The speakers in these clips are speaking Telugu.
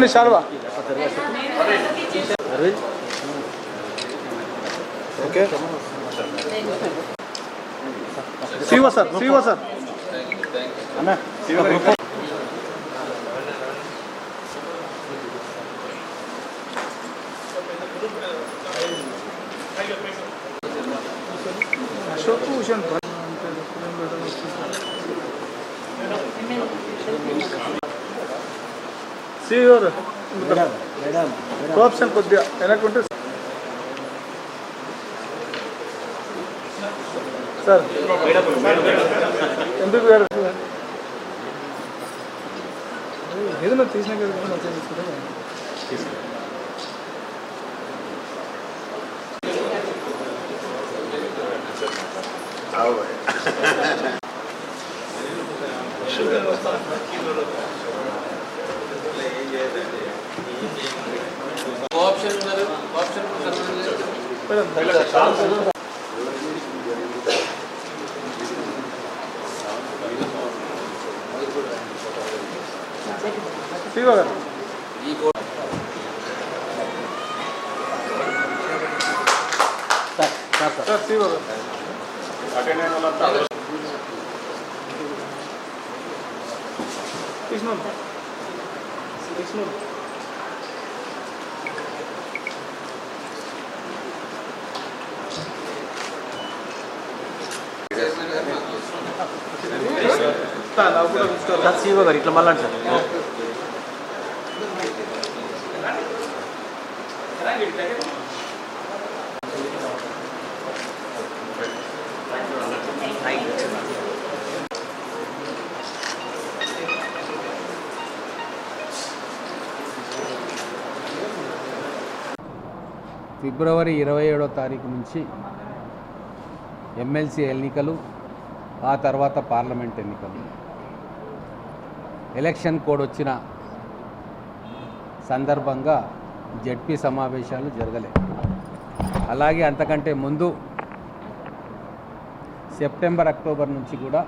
शालवा ओके सीओ सर अना अशोक भूषण सीओ కోఆప్షన్ కొద్దిగా వెనక్కుంటే సార్ ఎందుకు ఏదైనా తీసినా కదా ఇట్లా మళ్ళీ సార్ ఫిబ్రవరి 27వ తారీఖు నుంచి ఎమ్మెల్సీ ఎన్నికలు, ఆ తర్వాత పార్లమెంట్ ఎన్నికలు. ఎలక్షన్ కోడ్ వచ్చిన సందర్భంగా జెడ్పీ సమావేశాలు జరగలే. అలాగే అంతకంటే ముందు సెప్టెంబర్, అక్టోబర్ నుంచి కూడా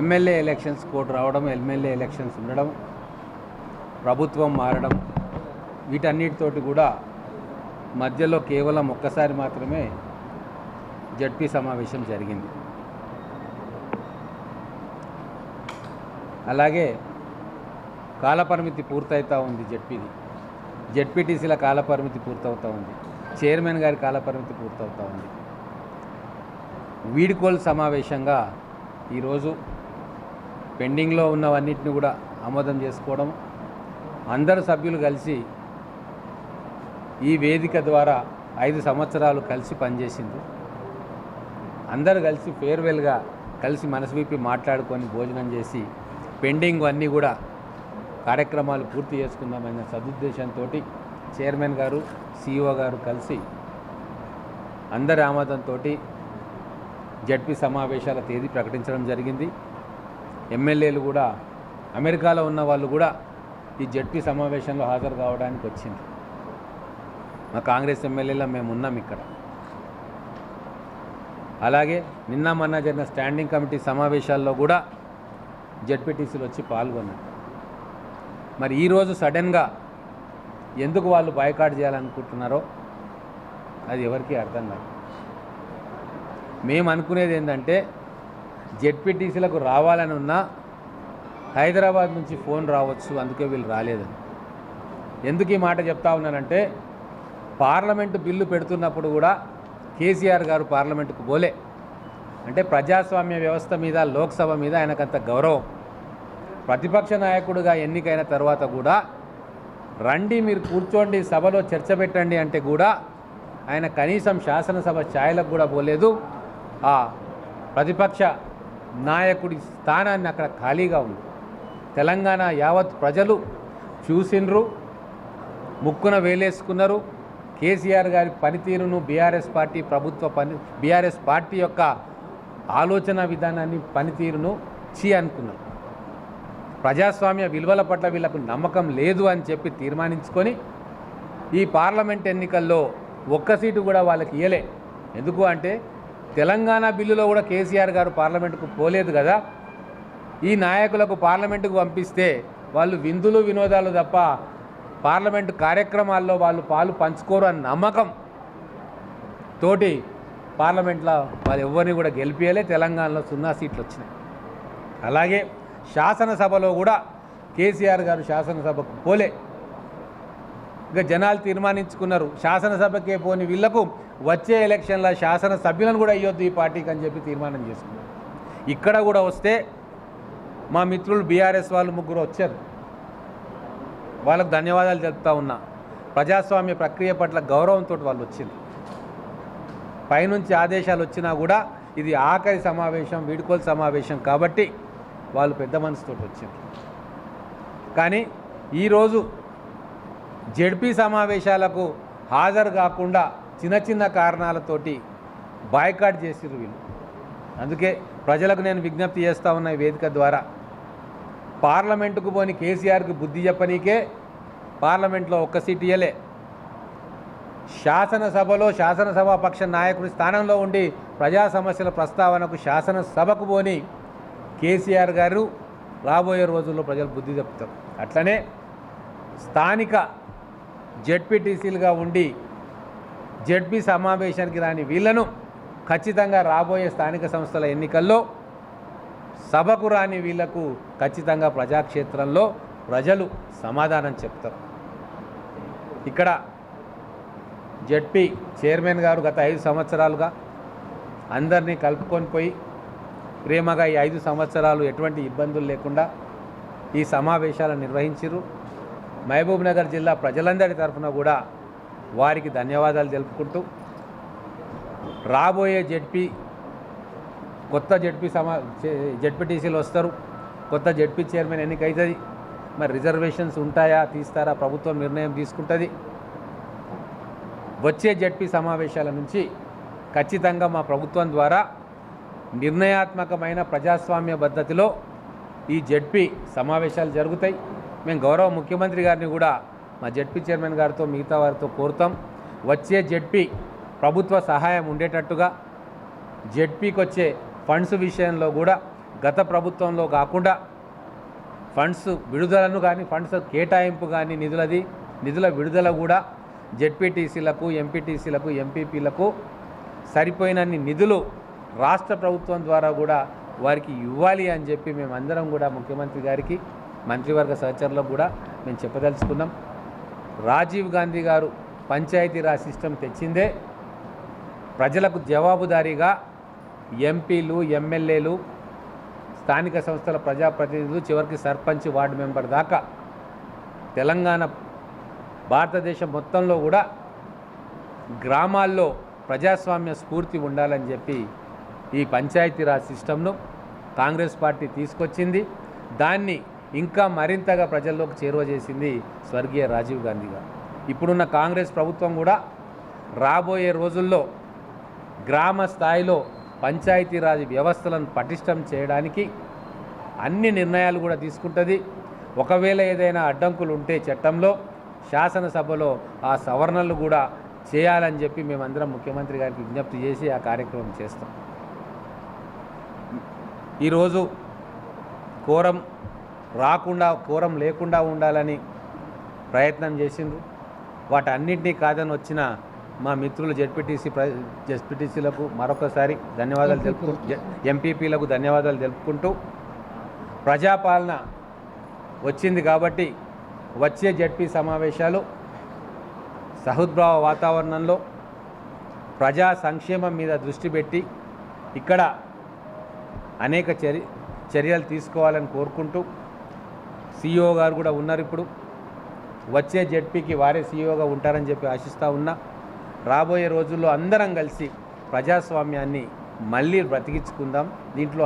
ఎమ్మెల్యే ఎలక్షన్స్ కోడ్ రావడం, ఎమ్మెల్యే ఎలక్షన్స్ ఉండడం, ప్రభుత్వం మారడం, వీటన్నిటితోటి కూడా మధ్యలో కేవలం ఒక్కసారి మాత్రమే జెడ్పీ సమావేశం జరిగింది. అలాగే కాలపరిమితి పూర్తవుతూ ఉంది. జెడ్పీటీసీల కాలపరిమితి పూర్తవుతూ ఉంది. చైర్మన్ గారి కాలపరిమితి పూర్తవుతూ ఉంది. వీడ్కోలు సమావేశంగా ఈరోజు పెండింగ్లో ఉన్నవన్నిటిని కూడా ఆమోదం చేసుకోవడం, అందరు సభ్యులు కలిసి ఈ వేదిక ద్వారా 5 సంవత్సరాలు కలిసి పనిచేసింది. అందరూ కలిసి ఫేర్వెల్గా కలిసి మనసు విప్పి మాట్లాడుకొని భోజనం చేసి పెండింగ్ అన్నీ కూడా కార్యక్రమాలు పూర్తి చేసుకుందామన్న సదుద్దేశంతో చైర్మన్ గారు, సిఇఓ గారు కలిసి అందరి ఆమోదంతో జెడ్పీ సమావేశాల తేదీ ప్రకటించడం జరిగింది. ఎమ్మెల్యేలు కూడా, అమెరికాలో ఉన్న వాళ్ళు కూడా ఈ జెడ్పీ సమావేశంలో హాజరు కావడానికి వచ్చింది. మా కాంగ్రెస్ ఎమ్మెల్యేలో మేము ఉన్నాం ఇక్కడ. అలాగే నిన్న మొన్న జరిగిన స్టాండింగ్ కమిటీ సమావేశాల్లో కూడా జెడ్పీటీసీలు వచ్చి పాల్గొన్నారు. మరి ఈరోజు సడన్గా ఎందుకు వాళ్ళు బాయ్కాట్ చేయాలనుకుంటున్నారో అది ఎవరికీ అర్థం కాదు. మేము అనుకునేది ఏంటంటే జెడ్పీటీసీలకు రావాలని ఉన్నా హైదరాబాద్ నుంచి ఫోన్ రావచ్చు, అందుకే వీళ్ళు రాలేదని. ఎందుకు ఈ మాట చెప్తా ఉన్నానంటే పార్లమెంటు బిల్లు పెడుతున్నప్పుడు కూడా కేసీఆర్ గారు పార్లమెంటుకు పోలే. అంటే ప్రజాస్వామ్య వ్యవస్థ మీద, లోక్సభ మీద ఆయనకంత గౌరవం. ప్రతిపక్ష నాయకుడిగా ఎన్నికైన తర్వాత కూడా రండి మీరు కూర్చోండి, సభలో చర్చ పెట్టండి అంటే కూడా ఆయన కనీసం శాసనసభ ఛాయలకు కూడా పోలేదు. ఆ ప్రతిపక్ష నాయకుడి స్థానాన్ని అక్కడ ఖాళీగా ఉంది. తెలంగాణ యావత్ ప్రజలు చూసిండ్రు, ముక్కున వేలేసుకున్నారు. కేసీఆర్ గారి పనితీరును, బీఆర్ఎస్ పార్టీ యొక్క ఆలోచన విధానాన్ని, పనితీరును అనుకున్నారు. ప్రజాస్వామ్య విలువల పట్ల వీళ్ళకు నమ్మకం లేదు అని చెప్పి తీర్మానించుకొని ఈ పార్లమెంట్ ఎన్నికల్లో ఒక్క సీటు కూడా వాళ్ళకి ఇయ్యలే. ఎందుకు అంటే తెలంగాణ బిల్లులో కూడా కేసీఆర్ గారు పార్లమెంటుకు పోలేదు కదా. ఈ నాయకులకు పార్లమెంటుకు పంపిస్తే వాళ్ళు విందులు వినోదాలు తప్ప పార్లమెంటు కార్యక్రమాల్లో వాళ్ళు పాలు పంచుకోరు అని నమ్మకం తోటి పార్లమెంట్లో వాళ్ళు ఎవరిని కూడా గెలిపియలే. తెలంగాణలో 0 సీట్లు వచ్చినాయి. అలాగే శాసనసభలో కూడా కేసీఆర్ గారు శాసనసభకు పోలే. ఇక జనాలు తీర్మానించుకున్నారు శాసనసభకే పోని వీళ్లకు వచ్చే ఎలక్షన్ల శాసనసభ్యులను కూడా ఇవ్వద్దు ఈ పార్టీకి అని చెప్పి తీర్మానం చేసుకున్నారు. ఇక్కడ కూడా వస్తే మా మిత్రులు బీఆర్ఎస్ వాళ్ళు 3 వచ్చారు. వాళ్ళకు ధన్యవాదాలు చెప్తా ఉన్నా. ప్రజాస్వామ్య ప్రక్రియ పట్ల గౌరవంతో వాళ్ళు వచ్చింది. పైనుంచి ఆదేశాలు వచ్చినా కూడా ఇది ఆఖరి సమావేశం, వీడ్కోలు సమావేశం కాబట్టి వాళ్ళు పెద్ద మనసుతో వచ్చింది. కానీ ఈరోజు జెడ్పీ సమావేశాలకు హాజరు కాకుండా చిన్న చిన్న కారణాలతోటి బాయ్కాట్ చేసిర్రు వీళ్ళు. అందుకే ప్రజలకు నేను విజ్ఞప్తి చేస్తూ ఉన్న ఈ వేదిక ద్వారా పార్లమెంటుకు పోని కేసీఆర్కి బుద్ధి చెప్పనీకే పార్లమెంట్లో 1 సీటు ఇయ్యలే. శాసనసభలో శాసనసభాపక్ష నాయకుడి స్థానంలో ఉండి ప్రజా సమస్యల ప్రస్తావనకు శాసనసభకు పోని కేసీఆర్ గారు రాబోయే రోజుల్లో ప్రజలు బుద్ధి చెప్తారు. అట్లనే స్థానిక జెడ్పీటీసీలుగా ఉండి జెడ్పీ సమావేశానికి రాని వీళ్లను ఖచ్చితంగా రాబోయే స్థానిక సంస్థల ఎన్నికల్లో సభకు రాని వీళ్లకు ఖచ్చితంగా ప్రజాక్షేత్రంలో ప్రజలు సమాధానం చెప్తారు. ఇక్కడ జెడ్పీ చైర్మన్ గారు గత 5 సంవత్సరాలుగా అందరినీ కలుపుకొని పోయి ప్రేమగా ఈ 5 సంవత్సరాలు ఎటువంటి ఇబ్బందులు లేకుండా ఈ సమావేశాలను నిర్వహించారు. మహబూబ్ నగర్ జిల్లా ప్రజలందరి తరఫున కూడా వారికి ధన్యవాదాలు తెలుపుకుంటూ రాబోయే కొత్త జెడ్పీటీసీలు వస్తారు, కొత్త జెడ్పీ చైర్మన్ ఎన్నికైతుంది. మరి రిజర్వేషన్స్ ఉంటాయా, తీస్తారా, ప్రభుత్వం నిర్ణయం తీసుకుంటుంది. వచ్చే జెడ్పీ సమావేశాల నుంచి ఖచ్చితంగా మా ప్రభుత్వం ద్వారా నిర్ణయాత్మకమైన ప్రజాస్వామ్య పద్ధతిలో ఈ జెడ్పీ సమావేశాలు జరుగుతాయి. మేము గౌరవ ముఖ్యమంత్రి గారిని కూడా మా జెడ్పీ చైర్మన్ గారితో మిగతా వారితో కోరుతాం. వచ్చే జెడ్పీ ప్రభుత్వ సహాయం ఉండేటట్టుగా జెడ్పీకి వచ్చే ఫండ్స్ విషయంలో కూడా గత ప్రభుత్వంలో కాకుండా ఫండ్స్ విడుదలను కానీ ఫండ్స్ కేటాయింపు కానీ నిధుల విడుదల కూడా జెడ్పీటీసీలకు, ఎంపీటీసీలకు, ఎంపీపీలకు సరిపోయినన్ని నిధులు రాష్ట్ర ప్రభుత్వం ద్వారా కూడా వారికి ఇవ్వాలి అని చెప్పి మేమందరం కూడా ముఖ్యమంత్రి గారికి, మంత్రివర్గ సహచరులకు కూడా మేము చెప్పదలుచుకున్నాం. రాజీవ్ గాంధీ గారు పంచాయతీరాజ్ సిస్టమ్ తెచ్చిందే ప్రజలకు జవాబుదారీగా ఎంపీలు, ఎమ్మెల్యేలు, స్థానిక సంస్థల ప్రజాప్రతినిధులు, చివరికి సర్పంచ్, వార్డు మెంబర్ దాకా తెలంగాణ భారతదేశం మొత్తంలో కూడా గ్రామాల్లో ప్రజాస్వామ్య స్ఫూర్తి ఉండాలని చెప్పి ఈ పంచాయతీరాజ్ సిస్టమ్ను కాంగ్రెస్ పార్టీ తీసుకొచ్చింది. దాన్ని ఇంకా మరింతగా ప్రజల్లోకి చేరువ చేసింది స్వర్గీయ రాజీవ్ గాంధీ గారు. ఇప్పుడున్న కాంగ్రెస్ ప్రభుత్వం కూడా రాబోయే రోజుల్లో గ్రామ స్థాయిలో పంచాయతీరాజ్ వ్యవస్థలను పటిష్టం చేయడానికి అన్ని నిర్ణయాలు కూడా తీసుకుంటుంది. ఒకవేళ ఏదైనా అడ్డంకులు ఉంటే చట్టంలో, శాసనసభలో ఆ సవరణలు కూడా చేయాలని చెప్పి మేమందరం ముఖ్యమంత్రి గారికి విజ్ఞప్తి చేసి ఆ కార్యక్రమం చేస్తాం. ఈరోజు కోరం లేకుండా ఉండాలని ప్రయత్నం చేసిండ్రు. వాటన్నింటినీ కాదని వచ్చిన మా మిత్రులు జెడ్పీటీసీలకు మరొకసారి ధన్యవాదాలు తెలుపుకుంటూ, ఎంపీపీలకు ధన్యవాదాలు తెలుపుకుంటూ ప్రజాపాలన వచ్చింది కాబట్టి వచ్చే జెడ్పీ సమావేశాలు సహృద్భావ వాతావరణంలో ప్రజా సంక్షేమం మీద దృష్టి పెట్టి ఇక్కడ అనేక చర్యలు తీసుకోవాలని కోరుకుంటూ, సీఈఓ గారు కూడా ఉన్నారు. ఇప్పుడు వచ్చే జెడ్పీకి వారే సీఈఓగా ఉంటారని చెప్పి ఆశిస్తూ ఉన్నా. రాబోయే రోజుల్లో అందరం కలిసి ప్రజాస్వామ్యాన్ని మళ్ళీ బ్రతికించుకుందాం. దీంట్లో